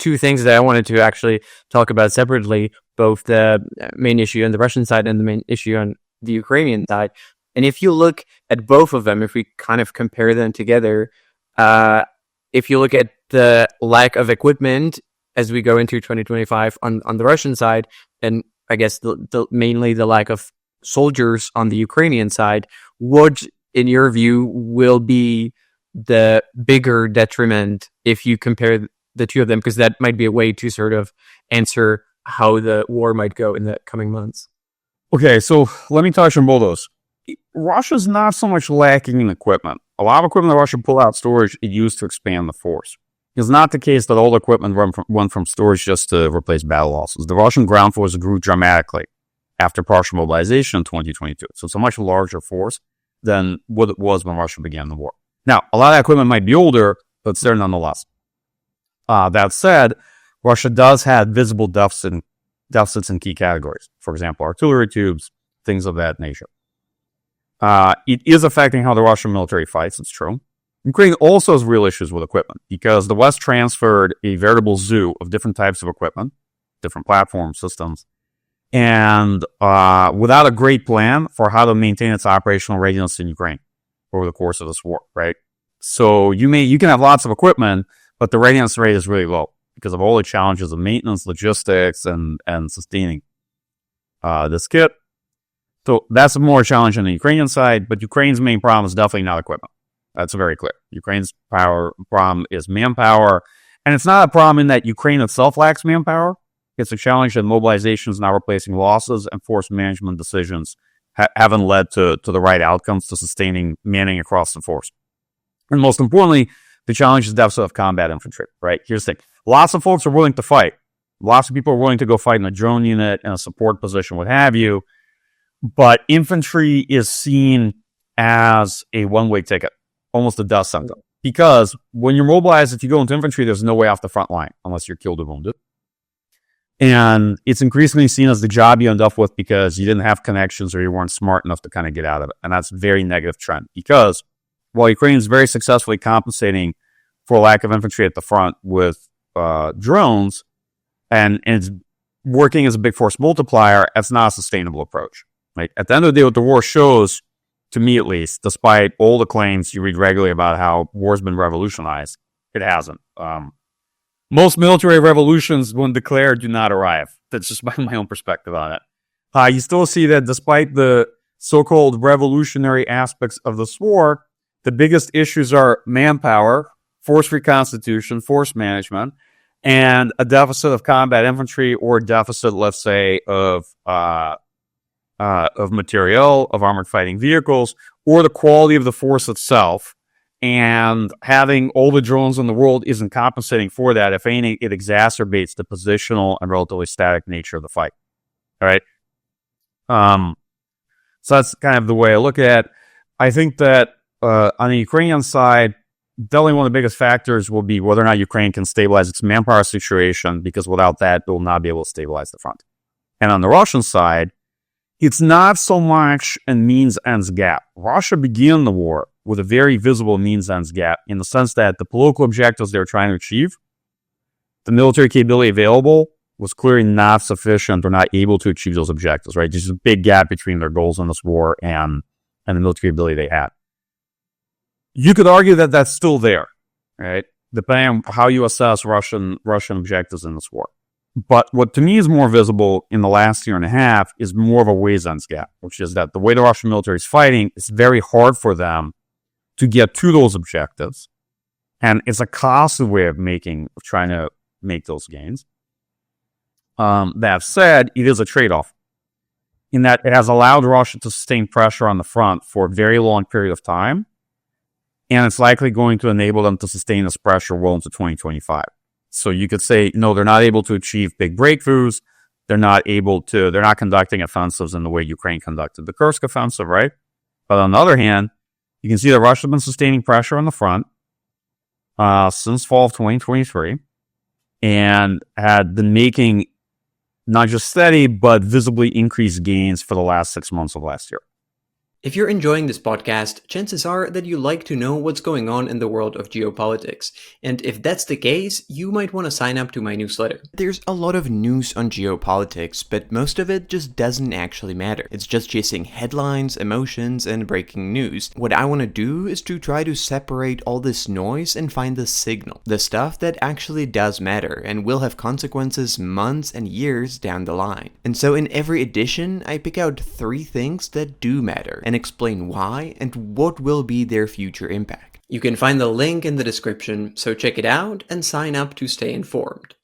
two things that I wanted to actually talk about separately, both the main issue on the Russian side and the main issue on the Ukrainian side. And if you look at both of them, if we kind of compare them together, if you look at the lack of equipment as we go into 2025 on the Russian side, and I guess mainly the lack of soldiers on the Ukrainian side, what, in your view, will be the bigger detriment if you compare the two of them? Because that might be a way to sort of answer how the war might go in the coming months. Okay, so let me touch on both those. Russia's not so much lacking in equipment. A lot of equipment that Russia pulled out storage it used to expand the force. It's not the case that all the equipment went from storage just to replace battle losses. The Russian ground force grew dramatically after partial mobilization in 2022. So it's a much larger force than what it was when Russia began the war. Now, a lot of that equipment might be older, but it's there nonetheless. That said, Russia does have visible deficits in key categories. For example, artillery tubes, things of that nature. It is affecting how the Russian military fights, it's true. Ukraine also has real issues with equipment because the West transferred a veritable zoo of different types of equipment, different platform systems, and without a great plan for how to maintain its operational readiness in Ukraine over the course of this war, right? So you can have lots of equipment, but the readiness rate is really low because of all the challenges of maintenance, logistics, and sustaining this kit. So that's more challenge on the Ukrainian side, but Ukraine's main problem is definitely not equipment. That's very clear. Ukraine's problem is manpower, and it's not a problem in that Ukraine itself lacks manpower. It's a challenge that mobilization is not replacing losses, and force management decisions haven't led to the right outcomes to sustaining manning across the force. And most importantly, the challenge is deficit of combat infantry, right? Here's the thing. Lots of folks are willing to fight. Lots of people are willing to go fight in a drone unit, in a support position, what have you. But infantry is seen as a one-way ticket, almost a death sentence. Because when you're mobilized, if you go into infantry, there's no way off the front line unless you're killed or wounded. And it's increasingly seen as the job you end up with because you didn't have connections or you weren't smart enough to kind of get out of it. And that's a very negative trend because while Ukraine is very successfully compensating for a lack of infantry at the front with drones and it's working as a big force multiplier, that's not a sustainable approach. Right? At the end of the day, what the war shows, to me at least, despite all the claims you read regularly about how war's been revolutionized, it hasn't. Most military revolutions, when declared, do not arrive. That's just my own perspective on it. You still see that despite the so-called revolutionary aspects of this war, the biggest issues are manpower, force reconstitution, force management, and a deficit of combat infantry or deficit, let's say, of materiel, of armored fighting vehicles, or the quality of the force itself. And having all the drones in the world isn't compensating for that. If anything, it exacerbates the positional and relatively static nature of the fight. All right. So that's kind of the way I look at it. I think that on the Ukrainian side, definitely one of the biggest factors will be whether or not Ukraine can stabilize its manpower situation, because without that, it will not be able to stabilize the front. And on the Russian side, it's not so much a means-ends gap. Russia began the war with a very visible means-ends gap in the sense that the political objectives they were trying to achieve, the military capability available was clearly not sufficient or not able to achieve those objectives, right? There's a big gap between their goals in this war and the military ability they had. You could argue that that's still there, right? Depending on how you assess Russian objectives in this war. But what to me is more visible in the last year and a half is more of a ways-ends gap, which is that the way the Russian military is fighting, it's very hard for them to get to those objectives. And it's a costly way of trying to make those gains. That said, it is a trade-off in that it has allowed Russia to sustain pressure on the front for a very long period of time. And it's likely going to enable them to sustain this pressure well into 2025. So you could say, no, they're not able to achieve big breakthroughs. They're not conducting offensives in the way Ukraine conducted the Kursk offensive, right? But on the other hand, you can see that Russia has been sustaining pressure on the front since fall of 2023 and had been making not just steady, but visibly increased gains for the last 6 months of last year. If you're enjoying this podcast, chances are that you like to know what's going on in the world of geopolitics. And if that's the case, you might want to sign up to my newsletter. There's a lot of news on geopolitics, but most of it just doesn't actually matter. It's just chasing headlines, emotions, and breaking news. What I want to do is to try to separate all this noise and find the signal, the stuff that actually does matter and will have consequences months and years down the line. And so in every edition, I pick out 3 things that do matter and explain why and what will be their future impact. You can find the link in the description, so check it out and sign up to stay informed.